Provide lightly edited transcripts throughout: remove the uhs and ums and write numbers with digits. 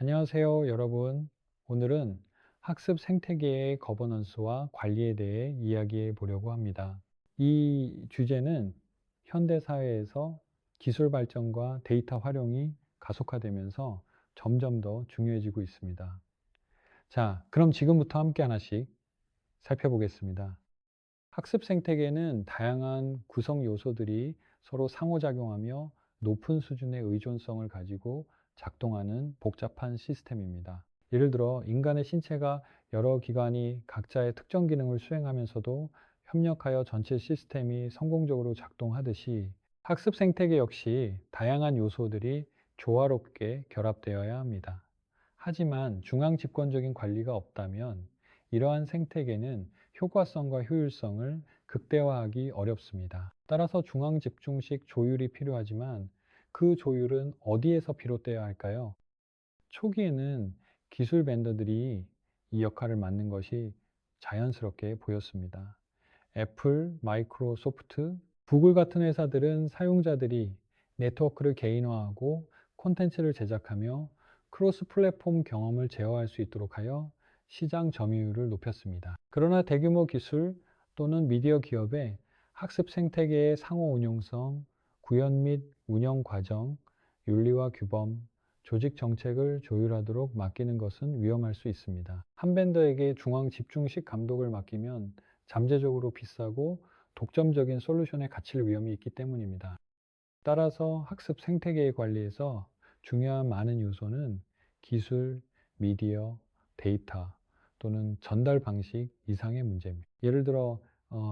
안녕하세요, 여러분. 오늘은 학습 생태계의 거버넌스와 관리에 대해 이야기해 보려고 합니다. 이 주제는 현대 사회에서 기술 발전과 데이터 활용이 가속화되면서 점점 더 중요해지고 있습니다. 자, 그럼 지금부터 함께 하나씩 살펴보겠습니다. 학습 생태계는 다양한 구성 요소들이 서로 상호작용하며 높은 수준의 의존성을 가지고 작동하는 복잡한 시스템입니다. 예를 들어 인간의 신체가 여러 기관이 각자의 특정 기능을 수행하면서도 협력하여 전체 시스템이 성공적으로 작동하듯이 학습 생태계 역시 다양한 요소들이 조화롭게 결합되어야 합니다. 하지만 중앙 집권적인 관리가 없다면 이러한 생태계는 효과성과 효율성을 극대화하기 어렵습니다. 따라서 중앙 집중식 조율이 필요하지만 그 조율은 어디에서 비롯되어야 할까요? 초기에는 기술 벤더들이 이 역할을 맡는 것이 자연스럽게 보였습니다. 애플, 마이크로소프트, 구글 같은 회사들은 사용자들이 네트워크를 개인화하고 콘텐츠를 제작하며 크로스 플랫폼 경험을 제어할 수 있도록 하여 시장 점유율을 높였습니다. 그러나 대규모 기술 또는 미디어 기업의 학습 생태계의 상호 운용성, 구현 및 운영 과정, 윤리와 규범, 조직 정책을 조율하도록 맡기는 것은 위험할 수 있습니다. 한 벤더에게 중앙 집중식 감독을 맡기면 잠재적으로 비싸고 독점적인 솔루션에 갇힐 위험이 있기 때문입니다. 따라서 학습 생태계의 관리에서 중요한 많은 요소는 기술, 미디어, 데이터 또는 전달 방식 이상의 문제입니다. 예를 들어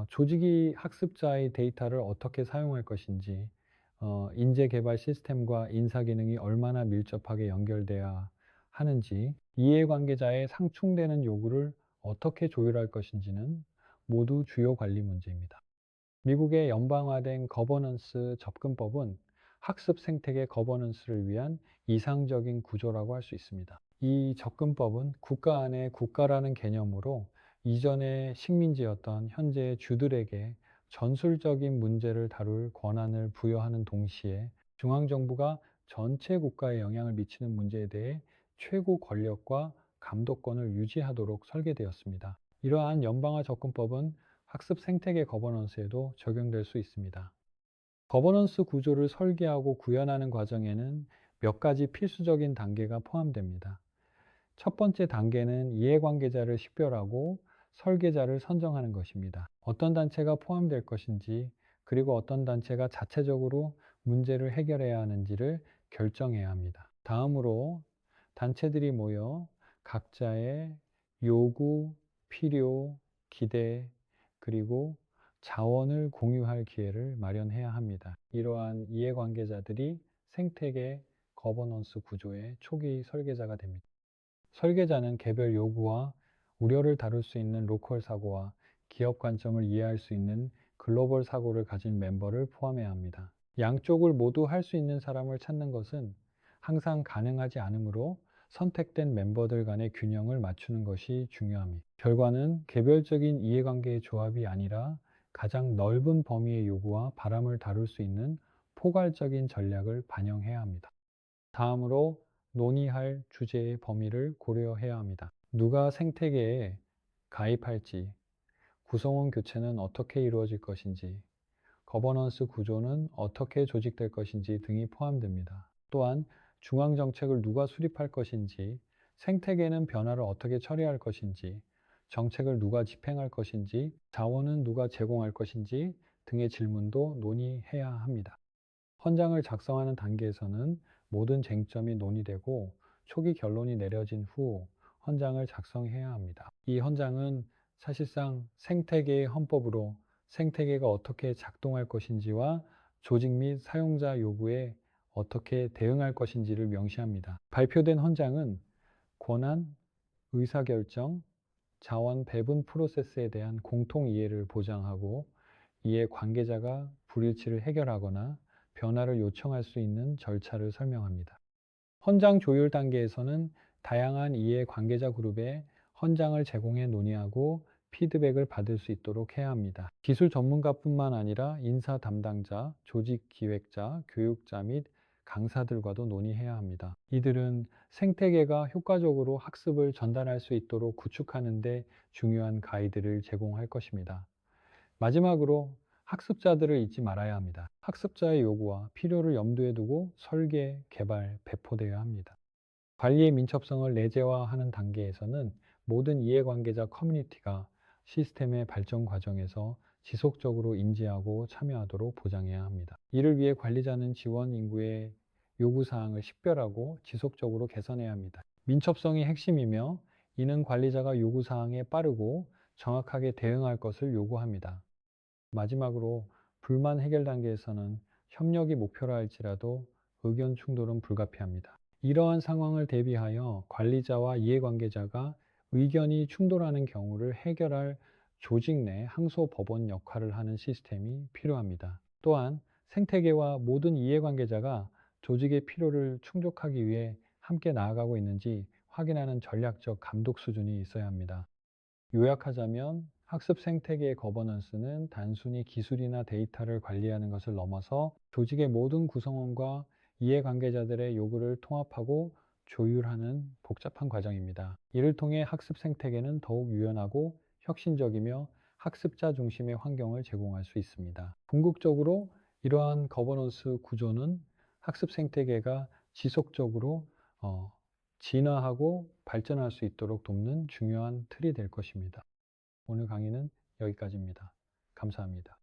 조직이 학습자의 데이터를 어떻게 사용할 것인지, 인재 개발 시스템과 인사 기능이 얼마나 밀접하게 연결돼야 하는지, 이해관계자의 상충되는 요구를 어떻게 조율할 것인지는 모두 주요 관리 문제입니다. 미국의 연방화된 거버넌스 접근법은 학습 생태계 거버넌스를 위한 이상적인 구조라고 할 수 있습니다. 이 접근법은 국가 안에 국가라는 개념으로 이전의 식민지였던 현재의 주들에게 전술적인 문제를 다룰 권한을 부여하는 동시에 중앙정부가 전체 국가에 영향을 미치는 문제에 대해 최고 권력과 감독권을 유지하도록 설계되었습니다. 이러한 연방화 접근법은 학습 생태계 거버넌스에도 적용될 수 있습니다. 거버넌스 구조를 설계하고 구현하는 과정에는 몇 가지 필수적인 단계가 포함됩니다. 첫 번째 단계는 이해관계자를 식별하고 설계자를 선정하는 것입니다. 어떤 단체가 포함될 것인지, 그리고 어떤 단체가 자체적으로 문제를 해결해야 하는지를 결정해야 합니다. 다음으로 단체들이 모여 각자의 요구, 필요, 기대, 그리고 자원을 공유할 기회를 마련해야 합니다. 이러한 이해관계자들이 생태계 거버넌스 구조의 초기 설계자가 됩니다. 설계자는 개별 요구와 우려를 다룰 수 있는 로컬 사고와 기업 관점을 이해할 수 있는 글로벌 사고를 가진 멤버를 포함해야 합니다. 양쪽을 모두 할 수 있는 사람을 찾는 것은 항상 가능하지 않으므로 선택된 멤버들 간의 균형을 맞추는 것이 중요합니다. 결과는 개별적인 이해관계의 조합이 아니라 가장 넓은 범위의 요구와 바람을 다룰 수 있는 포괄적인 전략을 반영해야 합니다. 다음으로 논의할 주제의 범위를 고려해야 합니다. 누가 생태계에 가입할지, 구성원 교체는 어떻게 이루어질 것인지, 거버넌스 구조는 어떻게 조직될 것인지 등이 포함됩니다. 또한 중앙 정책을 누가 수립할 것인지, 생태계는 변화를 어떻게 처리할 것인지, 정책을 누가 집행할 것인지, 자원은 누가 제공할 것인지 등의 질문도 논의해야 합니다. 헌장을 작성하는 단계에서는 모든 쟁점이 논의되고 초기 결론이 내려진 후 헌장을 작성해야 합니다. 이 헌장은 사실상 생태계의 헌법으로 생태계가 어떻게 작동할 것인지와 조직 및 사용자 요구에 어떻게 대응할 것인지를 명시합니다. 발표된 헌장은 권한, 의사결정, 자원 배분 프로세스에 대한 공통 이해를 보장하고, 이에 관계자가 불일치를 해결하거나 변화를 요청할 수 있는 절차를 설명합니다. 헌장 조율 단계에서는 다양한 이해 관계자 그룹에 헌장을 제공해 논의하고 피드백을 받을 수 있도록 해야 합니다. 기술 전문가뿐만 아니라 인사 담당자, 조직 기획자, 교육자 및 강사들과도 논의해야 합니다. 이들은 생태계가 효과적으로 학습을 전달할 수 있도록 구축하는 데 중요한 가이드를 제공할 것입니다. 마지막으로 학습자들을 잊지 말아야 합니다. 학습자의 요구와 필요를 염두에 두고 설계, 개발, 배포되어야 합니다. 관리의 민첩성을 내재화하는 단계에서는 모든 이해관계자 커뮤니티가 시스템의 발전 과정에서 지속적으로 인지하고 참여하도록 보장해야 합니다. 이를 위해 관리자는 지원 인구의 요구사항을 식별하고 지속적으로 개선해야 합니다. 민첩성이 핵심이며 이는 관리자가 요구사항에 빠르고 정확하게 대응할 것을 요구합니다. 마지막으로 불만 해결 단계에서는 협력이 목표라 할지라도 의견 충돌은 불가피합니다. 이러한 상황을 대비하여 관리자와 이해관계자가 의견이 충돌하는 경우를 해결할 조직 내 항소법원 역할을 하는 시스템이 필요합니다. 또한 생태계와 모든 이해관계자가 조직의 필요를 충족하기 위해 함께 나아가고 있는지 확인하는 전략적 감독 수준이 있어야 합니다. 요약하자면 학습 생태계의 거버넌스는 단순히 기술이나 데이터를 관리하는 것을 넘어서 조직의 모든 구성원과 이해관계자들의 요구를 통합하고 조율하는 복잡한 과정입니다. 이를 통해 학습 생태계는 더욱 유연하고 혁신적이며 학습자 중심의 환경을 제공할 수 있습니다. 궁극적으로 이러한 거버넌스 구조는 학습 생태계가 지속적으로 진화하고 발전할 수 있도록 돕는 중요한 틀이 될 것입니다. 오늘 강의는 여기까지입니다. 감사합니다.